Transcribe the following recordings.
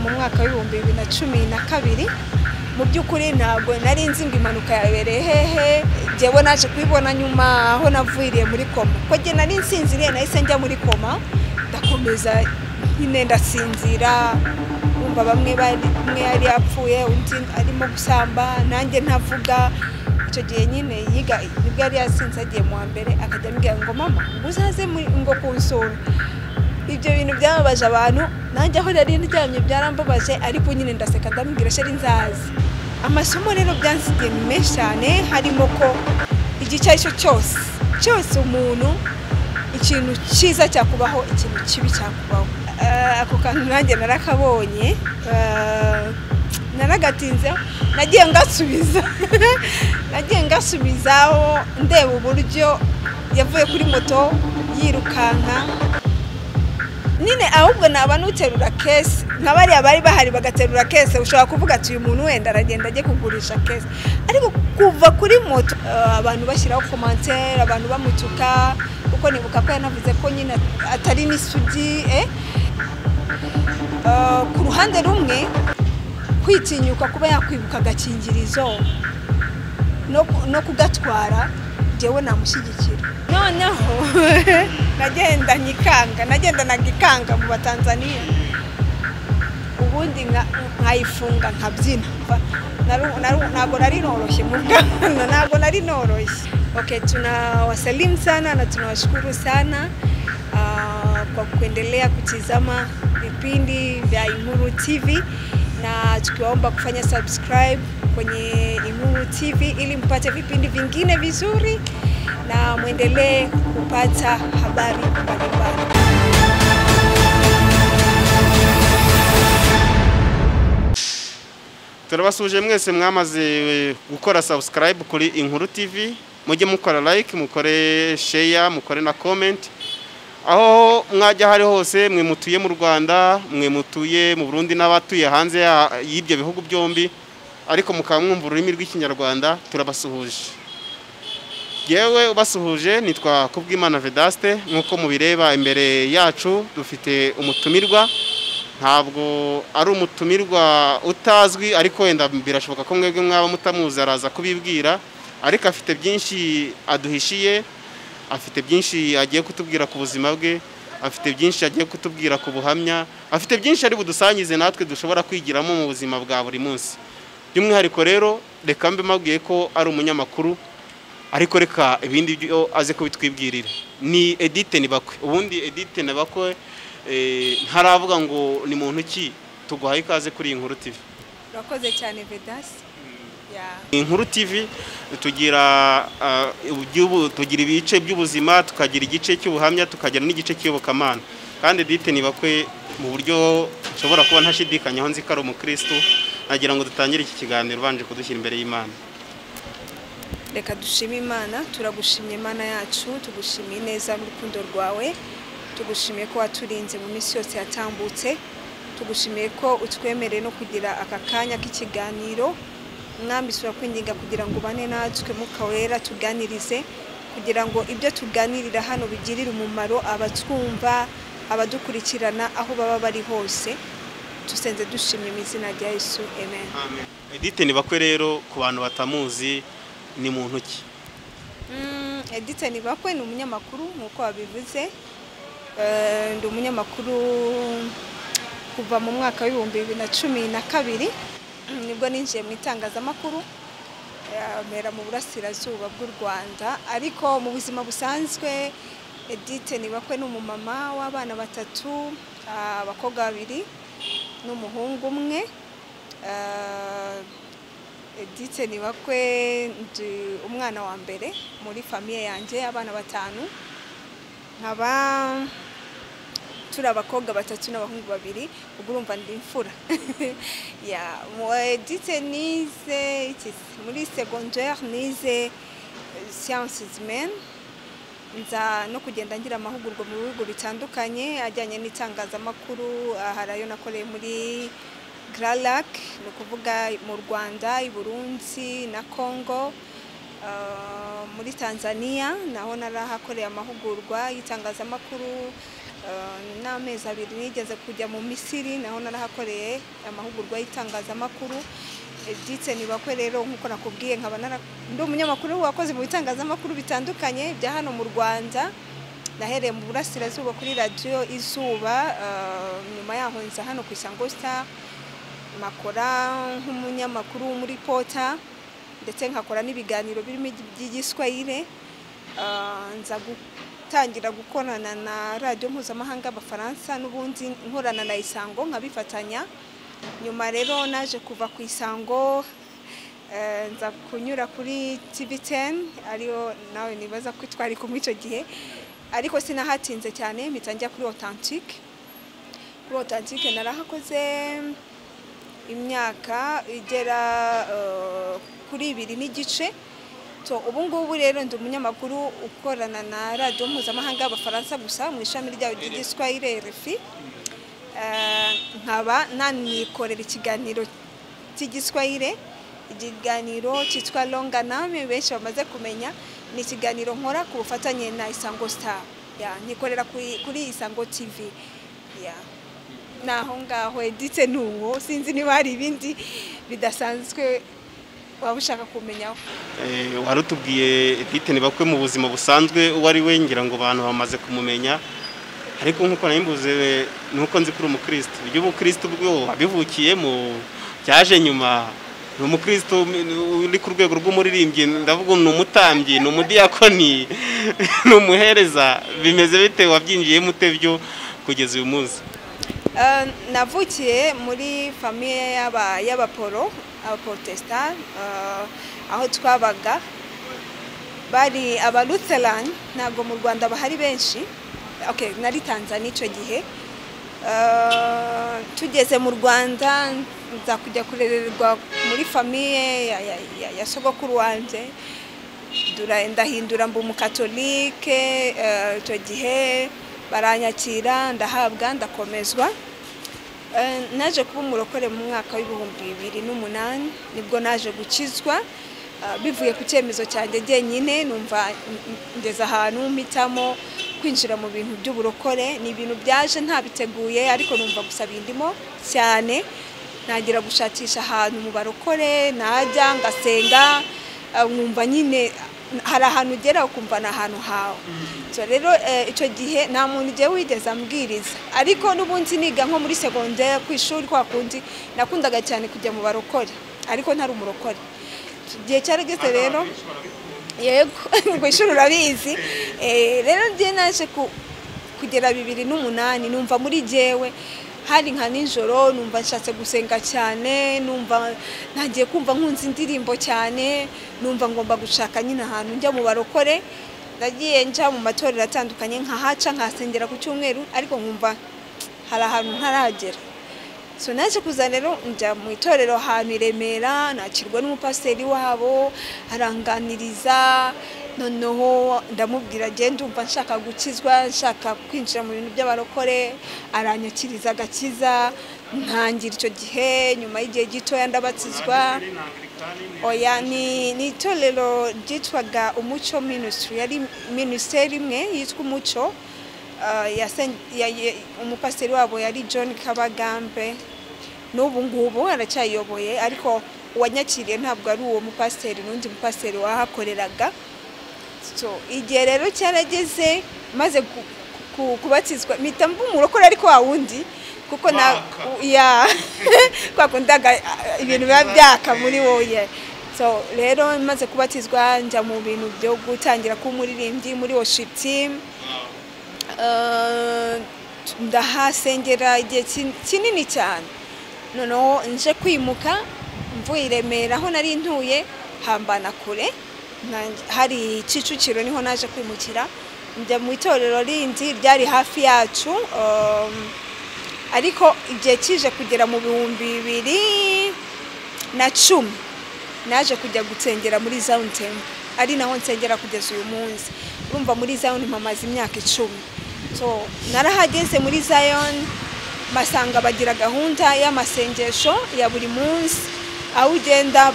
mu mwaka w'ibihumbi 2012 mu by'ukuri ntabwo nari nzi ngo impanuka yabereye hehe jewe naje kwibona nyuma aho navuyiriye muri koma ko je nari nsinziriye nahise njya muri koma ndakomeza nyine ndasinzira umva bamwe yari yapfuye undi arimo gusamba nanjye ntavuga icyo gihe nyine yiga nibwo yari yasinze agiye mu mbere akajya ambwira ngo mama uzaze ngo kunsura ibyo bintu byababaje abantu nanjye aho nari ndyamye byarambabaje ariko nyine ndaseka ndamubwira sheri nzazi amasomo rero byansigiye menshi cyane harimo ko igice cyose umuntu ikintu cyiza cyakubaho ikintu kibi cyakubaho ako kantu nanjye narakabonye naragatinzeho nagiye ngasubizaho ndeba uburyo yavuye kuri moto yirukanka nine ahubwo naba nuterura kese nk'abari bari bahari bagaterura kese ushobora kuvuga ati uyu muntu wenda aragenda agiye kugurisha kese ariko kuva kuri moto abantu bashyiraho commentaire abantu bamutuka uko nibuka ko yanavuze ko nyine atari n'isugi ku ruhande rumwe kwitinyuka kuba yakwibuka agakingirizo no kugatwara jewe namushyigikira noneho nagenda nagikanga mu Batanzania ubundi nkayifunga nkabyina ntabwo nari noroshye mu bwana ntabwo nari noroshye. Okay, tunawasalimu sana na tunawashukuru sana kwa kuendelea kutizama vipindi vya Imuru TV na tukiwaomba kufanya subscribe kwenye Imuru TV ili mpate vipindi vingine vizuri na muendelee kupata habari mbalimbali. Turabasuje mwese mwamaze gukora subscribe kuri Inkuru TV, mujye mukora like, mukore share, mukore na comment. Aho mwajya hari hose, mwe mutuye mu Rwanda, mwe mutuye mu Burundi n'abatuye hanze y'ibyo bihugu byombi, ariko mukamwumva ururimi rw'Ikinyarwanda, turabasuhuje. Yewe ubasuhuje nitwa Kubwimana Vedaste, nkuko mubireba imbere yacu dufite umutumirwa. Ntabwo ari umutumirwa utazwi, ariko wenda birashoboka ko mwebwe mwaba mutamuzi araza kubibwira, ariko afite byinshi aduhishiye, afite byinshi agiye kutubwira ku buzima bwe, afite byinshi agiye kutubwira ku buhamya, afite byinshi ari budusangize natwe dushobora kwigiramo mu buzima bwa buri munsi. By'umwihariko rero reka mbe mabwiye ko ari umunyamakuru, ariko reka ibindi byo aze kubitwibwirira. Ni Edith Nibakwe. Ubundi Edith Nibakwe ntaravuga ngo ni muntu ki, tuguhaye ikaze kuri Inkuru TV. Urakoze cyane Vedas. Inkuru TV tugira ibice by'ubuzima, tukagira igice cy'ubuhamya, tukagira n'igice cy'ubukamana. Kandi Edith Nibakwe mu buryo nshobora kuba ntashidikanya aho nzi ko ari umukristo, nagira ngo dutangire iki kiganiro banje kudushyira imbere y'Imana. Reka dushime Imana, turagushimye Imana yacu, tugushimiye neza mu rukundo rwawe, tugushimiye ko waturinze mu minsi yose yatambutse, tugushimiye ko utwemereye no kugira aka kanya k'ikiganiro. Mwami sura kwinginga kugira ngo bane natwe mukawera tuganirize, kugira ngo ibyo tuganirira hano bigirire umumaro abatwumva, abadukurikirana aho baba bari hose. Tusenze dushimye mu izina rya Yesu, amen. Amen. Edith Nibakwe rero ku bantu batamuzi ni muntu ki? Edith Nibakwe ni umunyamakuru nkuko wabivuze. Ndi umunyamakuru kuva mu mwaka w'ibihumbi 2012 nibwo ninjiye mu itangazamakuru mera mu burasirazuba bw'u Rwanda, ariko mu buzima busanzwe Edith Nibakwe ni umumama w'abana 3, abakobwa 2 n'umuhungu 1. Edith Nibakwe ndi umwana wa mbere muri famille yanjye, abana 5, nkaba turi abakobwa 3 n'abahungu 2, ubwo urumva ndi imfura. Edith nize muri secondaire, nize sciences humaines, nza no kugenda ngira amahugurwa mu bihugu bitandukanye ajyanye n'itangazamakuru. Harayo nakoreye muri Grand Lac, no kuvuga mu Rwanda, i Burundi na Congo. muri Tanzania naho narahakoreye amahugurwa y'itangazamakuru n'amezi 2 nigeze kujya mu Misiri naho narahakoreye amahugurwa y'itangazamakuru Editse nibakwe rero nkuko nakubwiye nkaba ndi umunyamakuru wakoze mu bitangazamakuru bitandukanye bya hano mu Rwanda nahereye mu burasirazuba kuri radio Izuba nyuma yaho nza hano ku Isango Star makora nk'umunyamakuru muri Pota ndetse nkakora n'ibiganiro birimo by'igiswahili nza gutangira gukorana na radio mpuzamahanga y'Abafaransa n'ubundi nkorana na Isango nkabifatanya nyuma rero naje kuva ku Isango nza kunyura kuri TV10 ariyo nawe nibaza ko twari kumwe icyo gihe ariko sinahatinze cyane mitangira kuri Authentique narahakoze imyaka igera kuri 2 n'igice so ubu ngubu rero ndi umunyamakuru ukorana na radio mpuzamahanga y'Abafaransa gusa mu ishami ryayo ry'igiswahili RFI nkaba nanikorera ikiganiro cy'igiswahili ikiganiro cyitwa Longaname benshi bamaze kumenya ni ikiganiro nkora ku bufatanye na Isango Star nikorera kuri Isango TV naho ngaho Editse n'uwo sinzi niba hari ibindi bidasanzwe waba ushaka kumenyaho warutubwiye Editse nibakwe mu buzima busanzwe wari we ngira ngo abantu bamaze kumumenya ariko nkuko nambuze nuko nzi kuri umukristo by'ubukristo bwo wabivukiye mu cyaje nyuma umukristo uri ku rwego rw'umuririmbyi ndavuga ni umutambyi ni umudiyakoni ni umuhereza bimeze bite wabyinjiye mutebyo kugeza uyu munsi navukiye muri famille y'Abaprotestant aho twabaga bari Abalutheran ntabwo mu Rwanda bahari benshi nari Tanzania icyo gihe tugeze mu Rwanda nza kujya kurererwa muri famille ya sogokuru wanje ndahindura mbu umukatolike icyo gihe baranyakira ndahabwa ndakomezwa naje kuba umurokore mu mwaka w'2008 nibwo naje gukizwa bivuye ku cyemezo cyanjye jyenyine numva ngeze ahantu mpitamo kwinjira mu bintu by'uburokore ni ibintu byaje ntabiteguye ariko numva gusa bindimo cyane nagira gushakisha ahantu mu barokore najya ngasenga nkumva nyine hari ahantu ugera ukumva na ahantu hawe so rero icyo gihe nta muntu ugiye wigeze ambwiriza ariko n'ubundi niga nko muri secondaire ku ishuri kwa kundi nakundaga cyane kujya mu barokore ariko ntari umurokore igihe cyarageze rero yego ngo ishuri urabizi rero ngiye naje kugera 2008 numva muri jewe hari nka nijoro numva nshatse gusenga cyane numva nagiye kumva nkunze indirimbo cyane numva ngomba gushaka nyine ahantu njya mu barokore nagiye nja mu matorero atandukanye nkahaca nkasengera ku cyumweru ariko nkumva hari ahantu ntaragera so naje kuza rero njya mu itorero ahantu Remera nakirwa n'umupasiteri wabo aranganiriza noneho ndamubwira je ndumva nshaka gukizwa nshaka kwinjira mu bintu by'abarokore aranyakiriza gakiza ntangira icyo gihe nyuma y'igihe gitoya ndabatizwa oya ni itorero ryitwaga Umuco Ministry yari ministeri imwe yitwa Umuco umupasiteri wabo yari John Kabagambe n'ubu ngubu aracyayoboye ariko uwanyakiriye ntabwo ari uwo mupasiteri n'undi mupasiteri wahakoreraga so igihe rero cyarageze maze kubatizwa mpita mba umurokore ariko wawundi kuko kwakundaga ibintu biba byaka muri wowe so rero maze kubatizwa njya mu bintu byo gutangira kuba umuririmbyi muri worship team ndahasengera igihe kinini cyane noneho nje kwimuka mvuye i Remera aho nari ntuye hambana kure hari Kicukiro niho naje kwimukira njya mu itorero rindi ryari hafi yacu ariko igihe kije kugera mu 2010 naje kujya gutsengera muri Zion Temple ari naho nsengera kugeza uyu munsi urumva muri Zion mpamaze imyaka 10 so narahageze muri Zion masanga bagira gahunda y'amasengesho ya buri munsi aho ugenda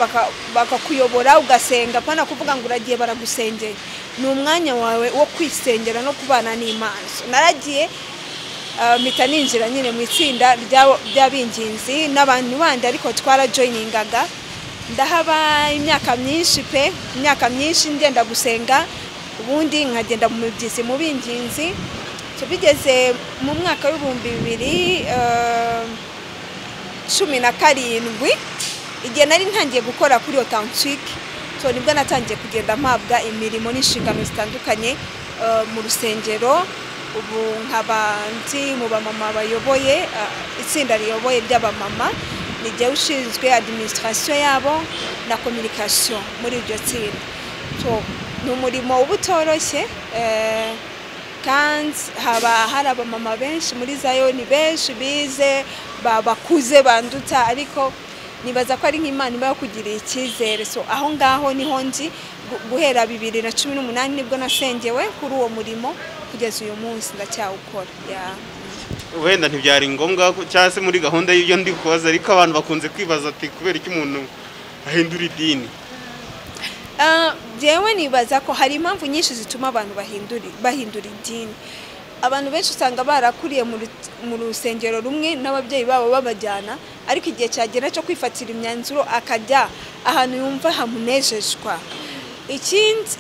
bakakuyobora ugasenga pana kuvuga ngo uragiye baragusengera. Ni umwanya wawe wo kwisengera no kubana n'Imana. Naragiye mpita ninjira nyine mu itsinda ry'abinginzi n'abantu bandi, ariko twara joiningaga ndahaba imyaka myinshi ngenda gusenga, ubundi nkagenda mu mibyizi mu binginzi. Bigeze mu mwaka w'ibihumbi 2017 igihe nari ntangiye gukora kuri Authentique, nibwo natangiye kugenda mpabwa imirimo n'inshingano zitandukanye mu rusengero. Ubu nkaba ndi mu bamama bayoboye itsinda riyoboye ry'abamama, nijye ushinzwe administration yabo na communication muri iryo tsinda. Ni umurimo ubutoroshye, kandi haba hari abamama benshi muri Zion, benshi bize bakuze banduta, ariko nibaza ko ari nk'Imana iba yakugiriye icyizere. Aho ngaho niho ndi guhera 2018 nibwo nasengewe kuri uwo murimo, kugeza uyu munsi ndacyawukora. Wenda ntibyari ngombwa cyangwa se muri gahunda y'ibyo ndi kubaza, ariko abantu bakunze kwibaza ati kubera iki umuntu ahindura idini? Jewe nibaza ko hari impamvu nyinshi zituma abantu bahindura idini. Abantu benshi usanga barakuriye mu rusengero rumwe n'ababyeyi babo babajyana, ariko igihe cyagera cyo kwifatira imyanzuro akajya ahantu yumva hamunejejwe. Ikindi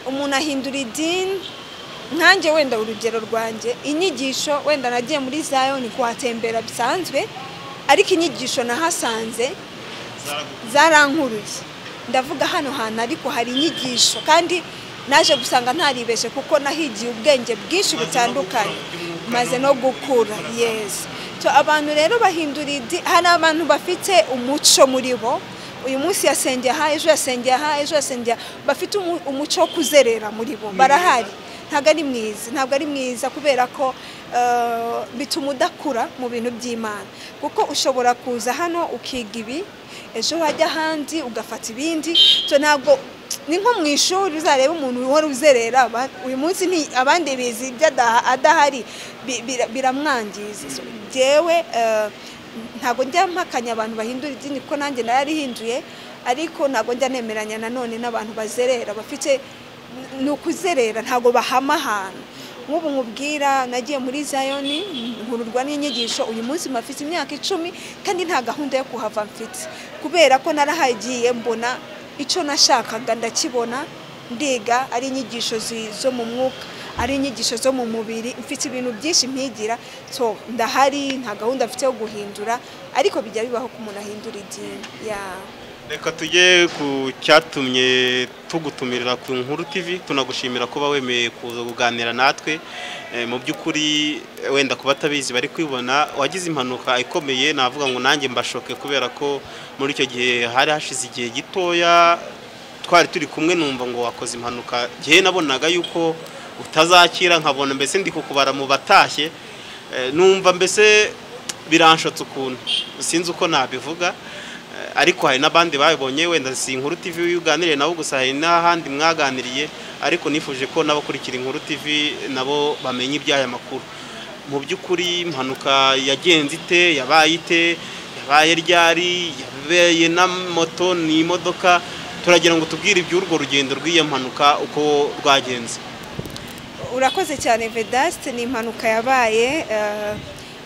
umuntu ahindura idini, nkanjye wenda urugero rwanjye, inyigisho wenda nagiye muri Zion kuhatembera bisanzwe, ariko inyigisho nahasanze zarankuruye. Ndavuga hano hantu ariko hari inyigisho, kandi naje gusanga ntaribeshe kuko nahigiye ubwenge bwinshi butandukanye maze no gukura. Abantu rero bahindura idini, hari abantu bafite umuco muri bo. Uyu munsi yasengeye aha, ejo yasengeye aha, ejo yasengeye, bafite umuco wo kuzerera muri bo, barahari. Ntabwo ari mwiza kubera ko bituma udakura mu bintu by'Imana, kuko ushobora kuza hano ukiga ibi, ejo wajya ahandi ugafata ibindi. Ntabwo ni nko mu ishuri uzareba umuntu uhora uzerera, uyu munsi abandi bizi ibyo adahari, biramwangiza. Jewe ntabwo njya mpakanya abantu bahindura idini, kuko nanjye nararihinduye, ariko ntabwo njya nemeranya nanone n'abantu bazerera. Bafite ni ukuzerera, ntabwo bahama ahantu. Nk'ubu nkubwira nagiye muri Zion nkururwa n'inyigisho, uyu munsi mafite imyaka 10 kandi nta gahunda yo kuhava mfite, kubera ko narahagiye mbona icyo nashakaga ndakibona, ndiga ari inyigisho zo mu mwuka, ari inyigisho zo mu mubiri, mfite ibintu byinshi mpigira. Ndahari, nta gahunda mfite yo guhindura, ariko bijya bibaho ko umuntu ahindura idini. Reka tujye ku cyatumye tugutumirira ku Inkuru TV. Tunagushimira kuba wemeye kuza kuganira natwe. Mu by'ukuri wenda kuba atabizi bari kwibona, wagize impanuka ikomeye, navuga ngo nanjye mbashoke, kubera ko muri icyo gihe hari hashize igihe gitoya twari turi kumwe, numva ngo wakoze impanuka. Gihe nabonaga yuko utazakira, nkabona mbese ndi kukubara mu batashye, numva mbese biranshotse ukuntu sinzi uko nabivuga. Ariko hari n'abandi babibonye, wenda si Inkuru TV uganiriye nabo gusa, hari n'ahandi mwaganiriye, ariko nifuje ko n'abakurikira Inkuru TV nabo bamenye iby'aya makuru. Mu by'ukuri impanuka yagenze ite, yabaye ryari, yabaye na moto n'imodoka? Turagira ngo tubwire iby'urwo rugendo rw'iyo mpanuka uko rwagenze. Urakoze cyane Vedaste. Ni impanuka yabaye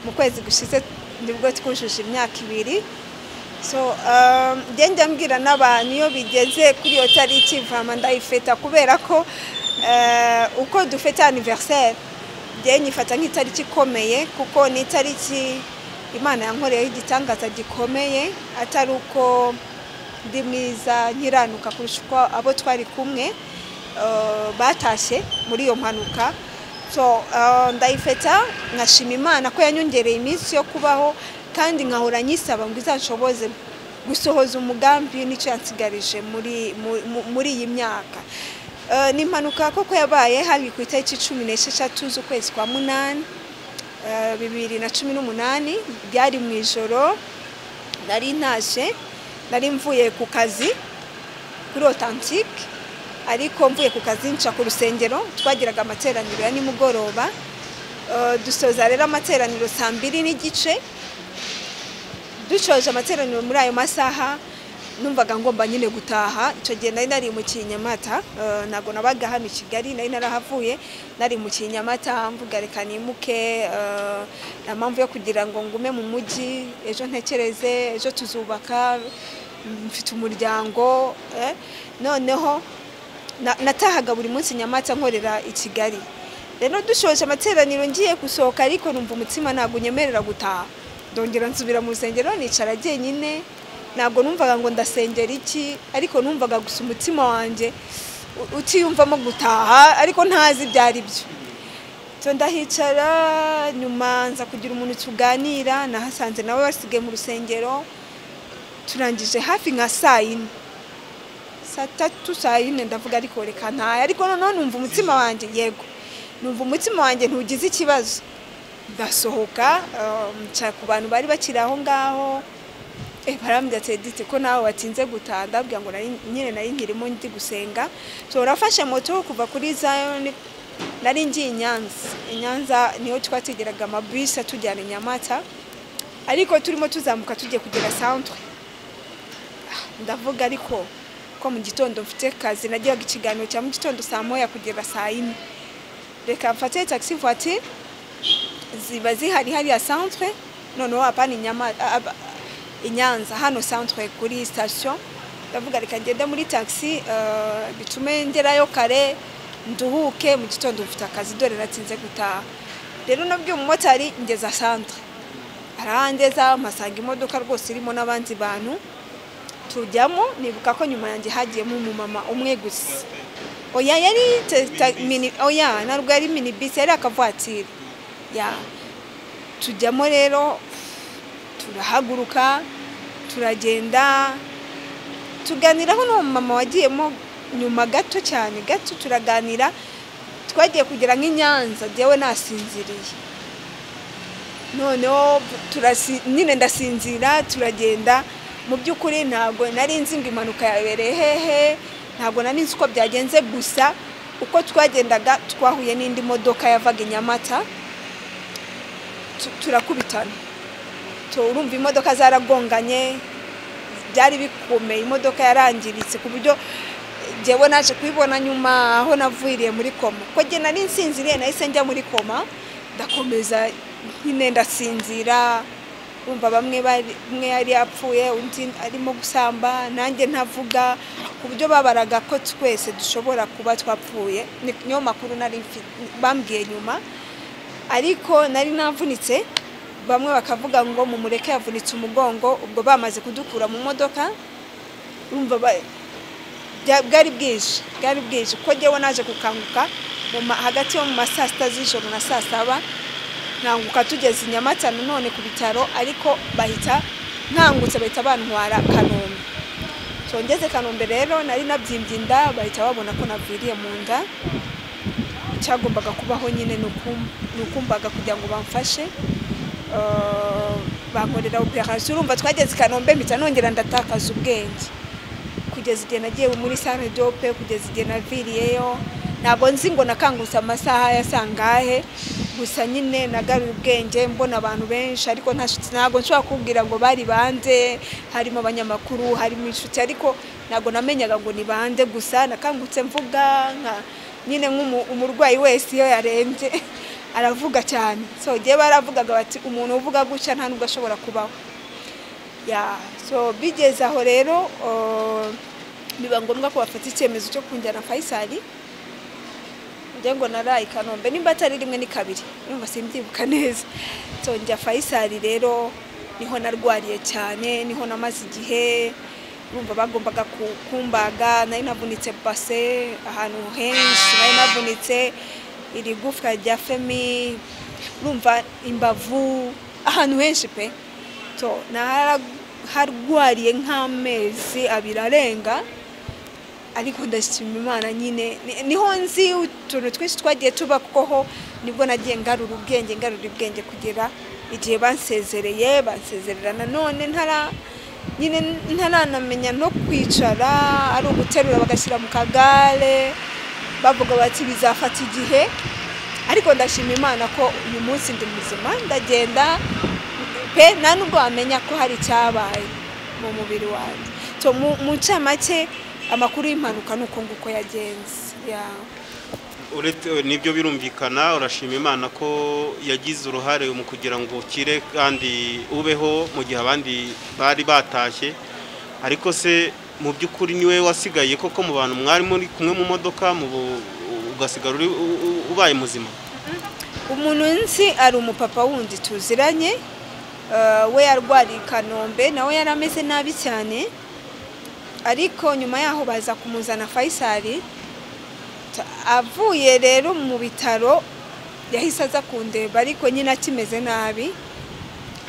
mu kwezi gushize, nibwo twujuje imyaka 2. Ngenda mbwira n'abantu iyo bigeze kuri iyo tariki vama ndayifeta, kubera ko uko dufeta anniversaire njye nyifata nk'itariki ikomeye, kuko ni itariki Imana yankoreyeho igitangaza gikomeye, atari uko ndi mwiza nkiranuka kurusha uko abo twari kumwe batashye muri iyo mpanuka. Ndayifeta nkashima Imana ko yanyongereye iminsi yo kubaho, kandi nkahora nyisaba ngo izashoboze gusohoza umugambi n'icyo yansigarije muri iyi myaka. Ni impanuka koko yabaye hari ku itariki 16 z'ukwezi kwa 8 2018. Byari mu ijoro, nari mvuye ku kazi kuri Authentique, ariko mvuye ku kazi nca ku rusengero, twagiraga amateraniro ya nimugoroba. Dusoza rero amateraniro 2:30. dushoje amateraniro muri ayo masaha numvaga ngomba nyine gutaha. Icyo gihe nari nari mu Kinyamata, ntabwo nabaga hano i Kigali, nari narahavuye, nari mu Kinyamata mvuga reka nimuke, nta mpamvu yo kugira ngo ngume mu mujyi, ejo ntekereze, ejo tuzubaka, mfite umuryango. Noneho natahaga buri munsi Nyamata nkorera i Kigali. Rero dushoje amateraniro ngiye gusohoka, ariko numva umutima ntabwo unyemerera gutaha. Ndongera nsubira mu rusengero nicara jyenyine, ntabwo numvaga ngo ndasengera iki, ariko numvaga gusa umutima wanjye utiyumvamo gutaha, ariko ntazi byari byo. So ndahicara, nyuma nza kugira umuntu tuganira, nahasanze nawe basigaye mu rusengero, turangije hafi nka saa 4, saa 3, saa 4, ndavuga ariko reka ntahe. Ariko noneho numva umutima wanjye, yego numva umutima wanjye ntugize ikibazo. Ndasohoka, nca ku bantu bari bakiri aho ngaho, barambwira ati Edith ko nawe watinze gutaha. Ndabwira ngo nyine nari nkirimo ndi gusenga. So urafashe moto kuva kuri Zion, nari ngiye i Nyanza niho twategeraga amabisi atujyana Nyamata, ariko turimo tuzamuka tugiye kugera centre. Ndavuga ariko ko mu gitondo mfite kazi, nagiraga ikiganiro cya mu gitondo saa 1 kugera saa 4, reka mfate taxi voiture ziba zihari hariya centre. Noneho apana i Nyanza hano centre kuri station, ndavuga reka ngende muri taxi, bitume ngerayo kare nduhuke, mu gitondo mfite akazi dore natinze gutaha. Rero nabwiye umumotari ngeza centre, arangeza mpasanga imodoka rwose irimo n'abandi bantu tujyamo. Nibuka ko nyuma yanjye hagiyemo umumama umwe gusa. Oya yari mini, oya narwo yari mini bus, yari akavoiture. Tujyamo rero, turahaguruka, turagenda, tuganiraho n'umumama wagiyemo nyuma gato cyane, gato turaganira. Twagiye kugera nk'Inyanza jewe nasinziriye, noneho nyine ndasinzira, turagenda. Mu by'ukuri ntabwo nari nzi ngo impanuka yabereye hehe, ntabwo nari nzi uko byagenze, gusa uko twagendaga twahuye n'indi modoka yavaga Nyamata, turakubitana. Urumva imodoka zaragonganye, byari bikomeye, imodoka yarangiritse ku buryo jewe naje kwibona nyuma aho navuyiriye muri koma. Ko je nari nsinziriye, nahise njya muri koma, ndakomeza nyine ndasinzira. Umva bamwe yari yapfuye, undi arimo gusamba, nanjye ntavuga, ku buryo babaraga ko twese dushobora kuba twapfuye. Niyo makuru nari bambwiye nyuma, ariko nari navunitse. Bamwe bakavuga ngo mu mureke yavunitse umugongo, ubwo bamaze kudukura mu modoka. Umva bwari bwije ko jewe naje kukanguka hagati yo mu masaa 6 z'ijoro na saa 7. Nkanguka tugeze Nyamata none ku bitaro, ariko bahita nkangutse bahita bantwara Kanombe. So ngeze Kanombe rero nari nabyimbye inda, bahita babona ko naviriye mu nda. Cyagombaga kubaho nyine nukumbaga kugira ngo bamfashe, bankorera operation. Urumva twageze Kanombe mpita nongera ndatakaza ubwenge, kugeza igihe nagiye muri salle d'ope, kugeza igihe naviriyeyo. Ntabwo nzi ngo nakangutse amasaha yasangahe, gusa nyine nagarura ubwenge, mbona abantu benshi, ariko ntabwo nshobora kubwira ngo bari bande. Harimo abanyamakuru, harimo inshuti, ariko ntabwo namenyaga ngo ni bande. Gusa nakangutse mvuga nyine nk'umurwayi wese iyo yarembye aravuga cyane. So giye baravugaga bati umuntu uvuga gutya nta nubwo ashobora kubaho. So bigeze aho rero biba ngombwa ko bafata icyemezo cyo kunjyana Faisal. Njye ngo naraye Kanombe, nimba atari rimwe ni kabiri, numva simbyibuka neza. So njya Faisal rero niho narwariye cyane, niho namaze igihe. Urumva bagombaga kumbaga, nari navunitse base ahantu henshi, nari navunitse iri gufwa rya femi, urumva imbavu, ahantu henshi pe. So harwariye nk'amezi 2 arenga, ariko ndashima Imana nyine niho nzi utuntu twinshi twagiye tuba, kuko nibwo nagiye ngarura ubwenge kugera igihe bansezerera. None ntaranamenya no kwicara, ari uguterura bagashyira mu kagare, bavuga bati bizafata igihe. Ariko ndashima Imana ko uyu munsi ndi muzima, ndagenda pe nta nubwo wamenya ko hari icyabaye mu mubiri wanjye. So mu ncamake amakuru y'impanuka nuko nguko yagenze. Nibyo birumvikana, urashima Imana ko yagize uruhare mu kugira ngo ukire kandi ubeho mu gihe abandi bari batashye. Ariko se mu by'ukuri niwe wasigaye koko mu bantu mwari muri kumwe mu modoka ugasigara ubaye muzima? Umuntu nzi ari umupapa wundi tuziranye, we yarwariye i Kanombe, nawe yarameze nabi cyane, ariko nyuma yaho baza kumuzana Faisal. Avuye rero mu bitaro yahise aza kundeba, ariko nyine akimeze nabi.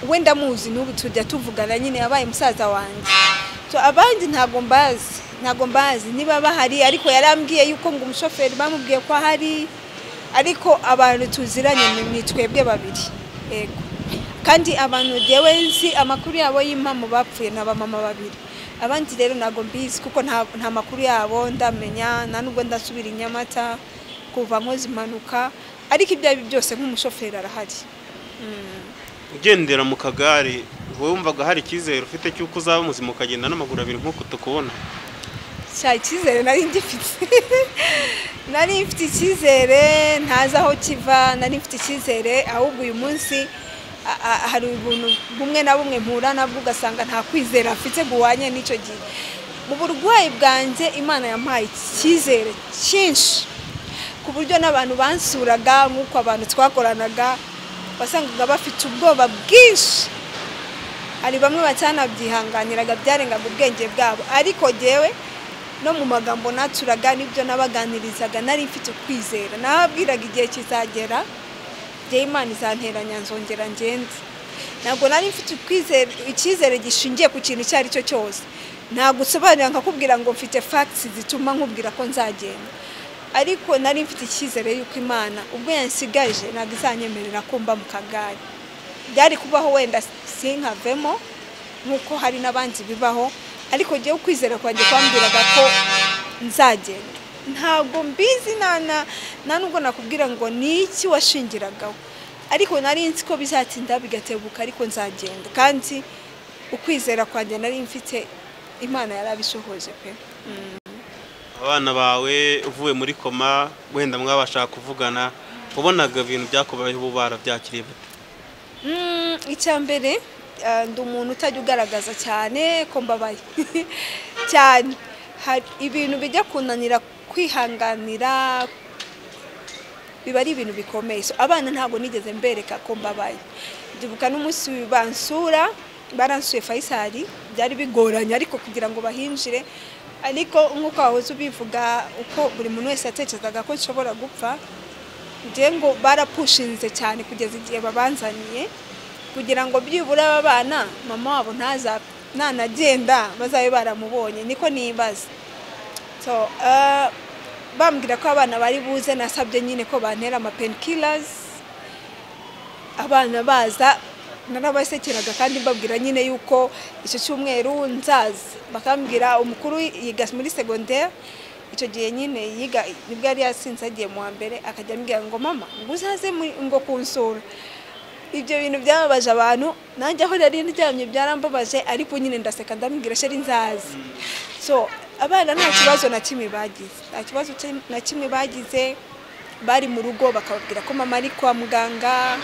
We ndamuzi n'ubu tujya tuvugana, nyine yabaye musaza wanjye. Abandi ntago mbazi niba bahari, ariko yarambwiye yuko ngo umushoferi bamubwiye ko ahari, ariko abantu tuziranye ni twebwe babiri. Yego, kandi abantu jewe nzi amakuru yabo y'impamo bapfuye n'abamama babiri. Abandi rero nago mbizi kuko nta makuru yabo ndamenya, nta nubwo ndasubira i Nyamata kuva nkoze impanuka, ariko ibyo byose nk'umushoferi arahari. Ugendera mu kagare, wowe wumvaga hari icyizere ufite cy'uko uzaba muzima ukagenda n'amaguru abiri nk'uko tukubona? Icyizere nari ngifite. Nari mfite icyizere, ntazi aho kiva, nari mfite icyizere. Ahubwo uyu munsi hari ibintu bumwe na bumwe mpura nabwo ugasanga nta kwizera afite guhwanye n'icyo gihe. Mu burwayi bwanjye Imana yampaye icyizere cyinshi, ku buryo n'abantu bansuraga nk'uko abantu twakoranaga wasangaga bafite ubwoba bwinshi. Hari bamwe batanabyihanganiraga, byarengaga ubwenge bwabo, ariko jewe no mu magambo naturaga n'ibyo nabaganirizaga nari mfite kwizera. Nababwiraga igihe kizagera Imana izanteranya nzongera ngende. Ntabwo nari mfite icyizere gishingiye ku kintu icyo ari cyo cyose. Ntabwo usobanura nkakubwira ngo mfite facts zituma nkubwira ko nzagenda, ariko nari mfite icyizere yuko Imana ubwo yansigaje ntabwo izanyemerera ko mba mu kagare. Byari kubaho wenda sinkavemo nk'uko hari n'abandi bibaho, ariko jyewe ukwizera kwanjye kwambwiraga ko nzagenda. Ntabwo mbizi nta nubwo nakubwira ngo ni iki washingiragaho, ariko nari nzi ko bizatinda bigatebuka, ariko nzagenda. Kandi ukwizera kwanjye nari mfite, Imana yarabishohoje pe. Abana bawe uvuye muri koma, wenda mwabashaka kuvugana, ubonaga ibintu byakubayeho barabyakiriye bate? Icyambere ndi umuntu utajya ugaragaza cyane ko mbabaye cyane. Hari ibintu bijya kunanira kwihanganira, biba ari ibintu bikomeye. So abana ntabwo nigeze mbereka ko mbabaye. Ndibuka n'umunsi bansura, baransuye Faisal, byari bigoranye ariko kugira ngo bahinjire, ariko nk'uko wahoze ubivuga uko buri muntu wese yatekerezaga ko nshobora gupfa, ngiye ngo barapushinze cyane kugeza igihe babanzaniye, kugira ngo byibura abana mama wabo nanagenda bazabe baramubonye. Niko nibaza. So bambwira ko abana bari buze, nasabye nyine ko bantera painkillers. Abana baza narabasekeraga kandi mbabwira nyine yuko icyo cyumweru nzaza. Bakambwira umukuru yiga muri secondaire, icyo gihe nyine yiga nibwo yari yasinze agiye mu wa mbere, akajya ambwira ngo mama ngo uzaze ngo kunsura. Ibyo bintu byababaje abantu, nanjye aho nari ndyamye byarambabaje, ariko nyine ndaseka ndambwira sheri nzaza. So abana nta kibazo na kimwe bagize, bari mu rugo bakababwira ko mama ari kwa muganga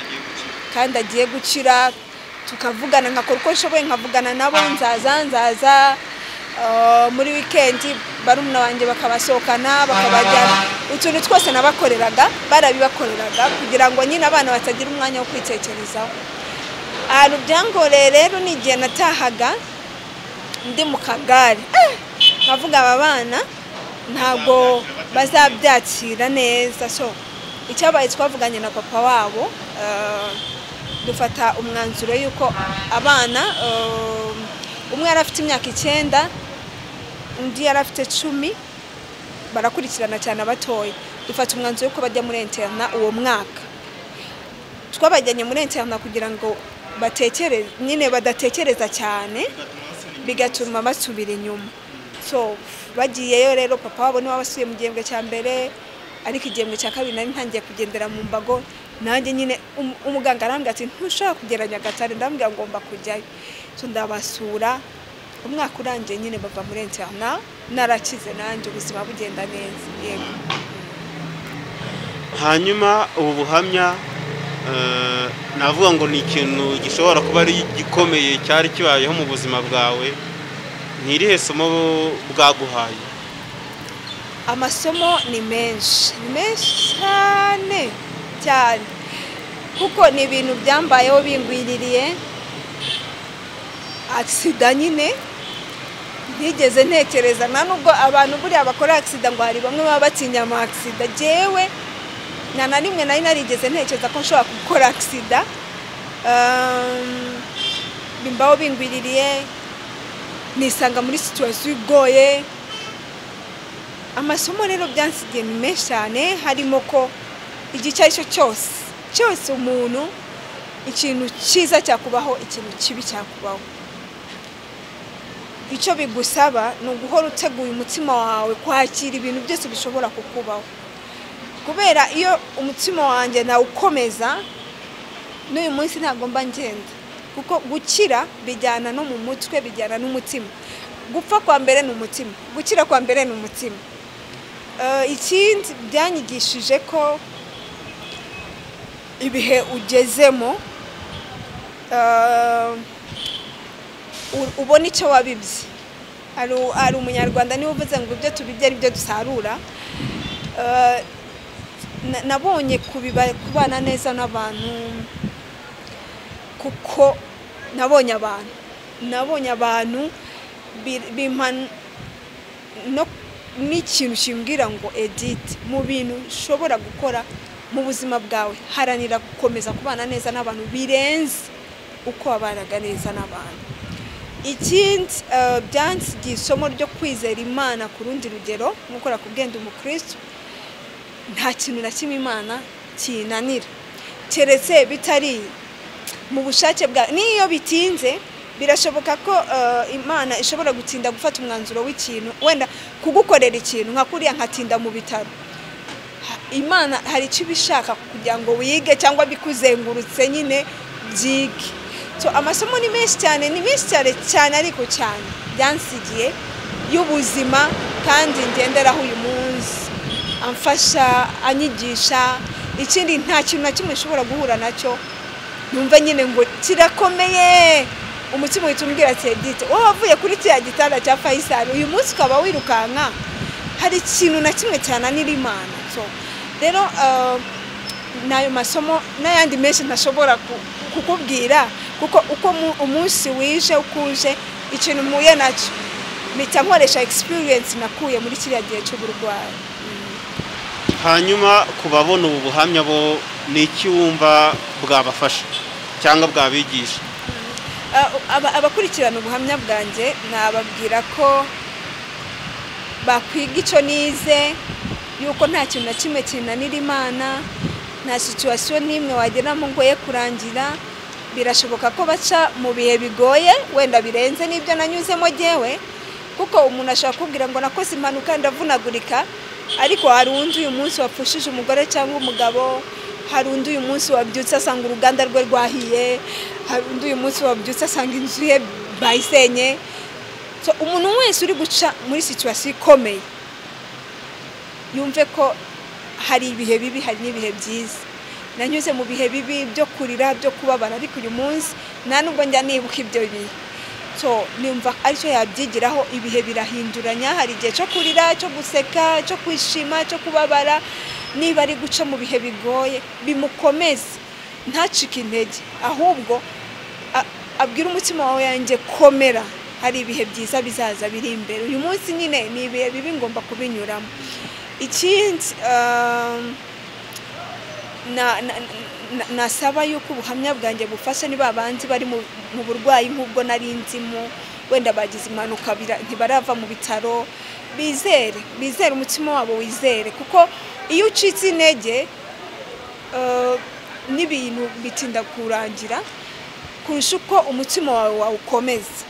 kandi agiye gukira, tukavugana nkakora uko nshoboye, nkavugana nabo nzaza muri weekend barumuna wanjye bakabasohokana bakabajyana. Utuntu twose nabakoreraga barabibakoreraga kugira ngo nyine abana batagira umwanya wo kwitekerezaho. Ahantu byangoreye rero ni igihe natahaga ndi mu kagare, nkavuga aba bana ntabwo bazabyakira neza. So icyabaye twavuganye na papa wabo, dufata umwanzuro yuko abana umwe yari afite imyaka 9, undi yari afite 10, barakurikirana cyane abatoya. Dufata umwanzuro yuko bajya muri interna uwo mwaka. Twabajyanye muri interna kugira ngo batekereze nyine badatekereza cyane, bigatuma basubira inyuma. So bagiyeyo rero papa wabo ni wabasuye mu gihembwe cya mbere, ariko igihembwe cya kabiri nari ntangiye kugendera mu mbago, nanjye nyine umuganga arambwira ati ntushaka kugera Nyagatare, ndambwira ngomba kujyayo. So ndabasura, umwaka urangiye nyine bava muri interna, narakize nanjye ubuzima bugenda neza. Yego. hanyuma ubu buhamya navuga ngo ni ikintu gishobora kuba ari gikomeye cyari kibayeho mu buzima bwawe, ntirihe somo bwaguhaye? Amasomo ni menshi cyane cyane, kuko ni ibintu byambayeho bingwiririye. Accident nyine ntigeze ntekereza, nta nubwo abantu buriya bakora accident ngo hari bamwe baba batinya ama accident. Jewe na rimwe nari narigeze ntekereza ko nshobora gukora accident. Bimbaho bingwiririye, nisanga muri situation igoye. Amasomo rero byansigiye ni menshi cyane, harimo ko igice ari cyo cyose umuntu, ikintu cyiza cyakubaho, ikintu kibi cyakubaho, icyo bigusaba ni uguhora uteguye umutima wawe kwakira ibintu byose bishobora kukubaho. Kubera iyo umutima wanjye na ukomeza, n'uyu munsi ntabwo mba ngenda, kuko gukira bijyana no mu mutwe, bijyana n'umutima. Gupfa kwa mbere ni umutima, gukira kwa mbere ni umutima. Ikindi byanyigishije ko ibihe ugezemo ubona icyo wabibye. Ari umunyarwanda niwe uvuze ngo ibyo tubibye ari byo dusarura. Nabonye kubana neza n'abantu, kuko nabonye abantu n'ikintu kimbwira ngo Edith, mu bintu ushobora gukora mu buzima bwawe, haranira gukomeza kubana neza n'abantu birenze uko wabanaga neza n'abantu. Ikindi byansigiye isomo ryo kwizera Imana ku rundi rugero, nk'uko nakubwenda umukristo, nta kintu na kimwe Imana kinanira, keretse bitari mu bushake bwa. Niyo bitinze birashoboka ko Imana ishobora gutinda gufata umwanzuro w'ikintu, wenda kugukorera ikintu nka kuriya nkatinda mu bitaro. Imana hari icyo bishaka kugira ngo wige cyangwa bikuzengurutse nyine byige. So amasomo ni menshi cyane ariko cyane byansigiye y'ubuzima, kandi ngenderaho uyu munsi, amfasha, anyigisha. Ikindi nta kintu na kimwe ushobora guhura nacyo numva nyine ngo kirakomeye, umutima witumbwira ati Edith, wavuye kuri cya gitanda cya Faisal, uyu munsi ukaba wirukanka, hari ikintu na kimwe cyananira Imana. So rero nayo masomo n'ayandi menshi ntashobora kukubwira, kuko uko umunsi wije ukuje, ikintu muye nacyo mpita nkoresha experience nakuye muri kiriya gihe cy'uburwayi. Hanyuma kubabona ubu buhamya bo ni iki wumva bwabafasha cyangwa bwabigisha? Abakurikirana ubuhamya bwanjye nababwira ko bakwiga icyo nize, yuko nta kintu na kimwe kinanira Imana, nta situation n'imwe wageramo ngo ye kurangira. Birashoboka ko baca mu bihe bigoye, wenda birenze n'ibyo nanyuzemo jewe, kuko umuntu ashaka kubwira ngo nakoze impanuka ndavunagurika, ariko hari undi uyu munsi wapfushije umugore cyangwa umugabo, hari undi uyu munsi wabyutse asanga uruganda rwe rwahiye, hari undi uyu munsi wabyutse asanga inzu ye bayisenye. So umuntu wese uri guca muri situation ikomeye yumve ko hari ibihe bibi, hari n'ibihe byiza. Nanyuze mu bihe bibi byo kurira, byo kubabara, ariko uyu munsi nta nubwo njya nibuka ibyo bihe. So nimva aricyo yabyigiraho, ibihe birahinduranya, hari igihe cyo kurira, cyo guseka, cyo kwishima, cyo kubabara. Niba ari guca mu bihe bigoye, bimukomeze, ntacike intege, ahubwo abwira umutima wawe yanjye komera, hari ibihe byiza bizaza biri imbere. Uyu munsi nyine ni ibihe bibi ngomba kubinyuramo. Ikindi nasaba yuko ubuhamya bwanjye bufasha niba abandi bari mu burwayi nk'ubwo nari nzimo, wenda bagize impanuka ntibarava mu bitaro, bizere umutima wabo wizere, kuko iyo ucitse intege n'ibintu bitinda kurangira kurusha uko umutima wawe wawukomeza.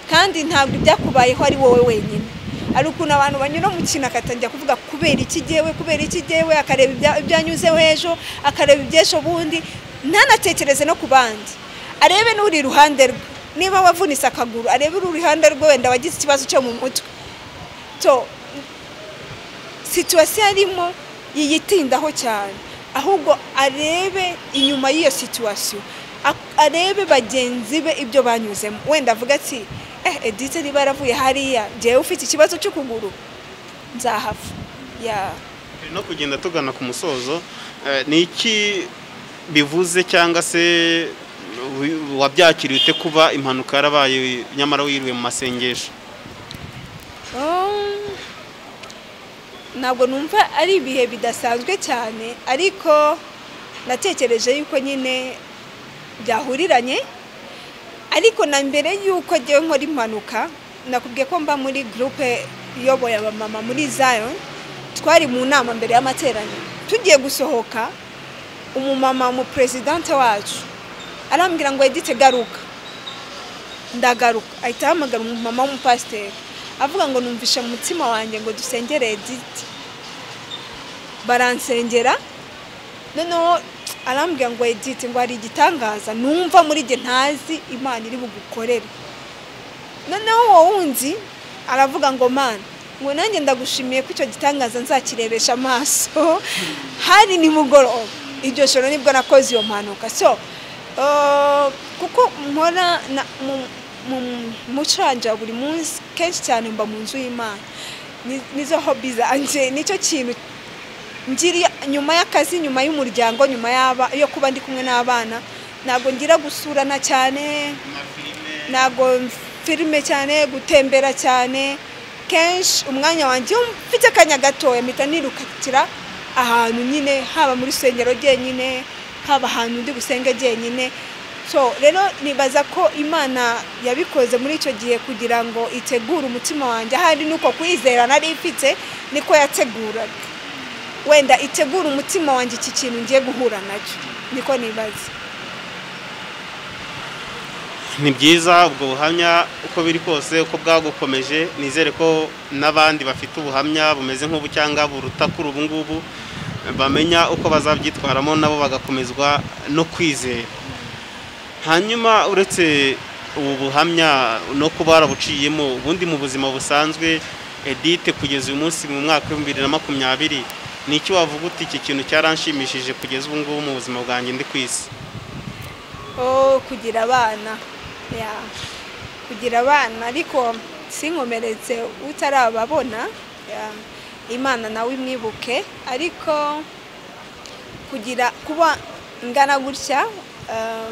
Kandi ntabwo ibyakubayeho ari wowe wenyine, ari ukuntu abantu banyura mu kintu akatangira kuvuga kubera iki jyewe akareba ibyanyuzeho ejo akareba iby'ejo bundi ntanatekereze no ku bandi arebe n'uri iruhande rwe niba wavunitse akaguru arebe uri iruhande rwe wenda wagize ikibazo cyo mu mutwe so situation arimo yiyitindaho cyane ahubwo arebe inyuma y'iyo situation arebe bagenzi be ibyo banyuzemo wenda avuga ati Edith niba yaravuye hariya jewe ufite ikibazo cy'ukuguru nzahava no kugenda tugana ku musozo ni iki bivuze cyangwa se wabyakiriye ute kuba impanuka yarabaye nyamara wiriwe mu masengesho? Ntabwo numva ari ibihe bidasanzwe cyane ariko natekereje yuko nyine byahuriranye ariko na mbere yuko ngiye nkora impanuka nakubwiye ko mba muri groupe iyoboye abamama muri Zion twari mu nama mbere y'amateraniro tugiye gusohoka umumama mu presidente wacu arambwira ngo Edith garuka ndagaruka ahita ahamagara umumama w'umupasiteri avuga ngo numvishe mu mutima wanjye ngo dusengere Edith baransengera noneho arambwira ngo Edith ngo ari igitangaza numva muri je ntazi Imana iri bugukorere noneho wowe unzi aravuga ngo mana ngo nanjye ndagushimiye ko icyo gitangaza nzakirebesha amaso hari ni mugoroba iryo joro nibwo nakoze iyo mpanuka so kuko nkora mucanja buri munsi kenshi cyane mba mu nzu y'Imana nizo hobby zanje nicyo kintu ngiri nyuma y'akazi nyuma y'umuryango nyuma yo kuba ndi kumwe n'abana ntabwo ngira gusurana cyane ntabwo filime cyane gutembera cyane kenshi umwanya wanjye mfite akanya gatoya mpita nirukatira ahantu nyine haba muri sengero jyenyine haba ahantu ndi gusenge jyenyine so rero nibaza ko Imana yabikoze muri icyo gihe kugira ngo itegure umutima wanjye ahari nuko kwizera nari ifite niko yateguraga wenda itegura umutima wanjye iki kintu ngiye guhura nacyo niko nibaza. Ni byiza ubwo buhamya uko biri kose uko bwagukomeje nizere ko n'abandi bafite ubuhamya bumeze nk'ubu cyangwa buruta kuri ubu ngubu bamenya uko bazabyitwaramo nabo bagakomezwa no kwizera. Hanyuma uretse ubu buhamya no kuba barabuciyemo ubundi mu buzima busanzwe Edith kugeza uyu munsi mu mwaka wa 2020 ni iki wavuga uti iki kintu cyaranshimishije kugeza ubu ngubu mu buzima bwanjye ndi kwisi? Kugira abana kugira abana ariko sinkomeretse utarababona Imana nawe imwibuke ariko kugira kuba ngana gutya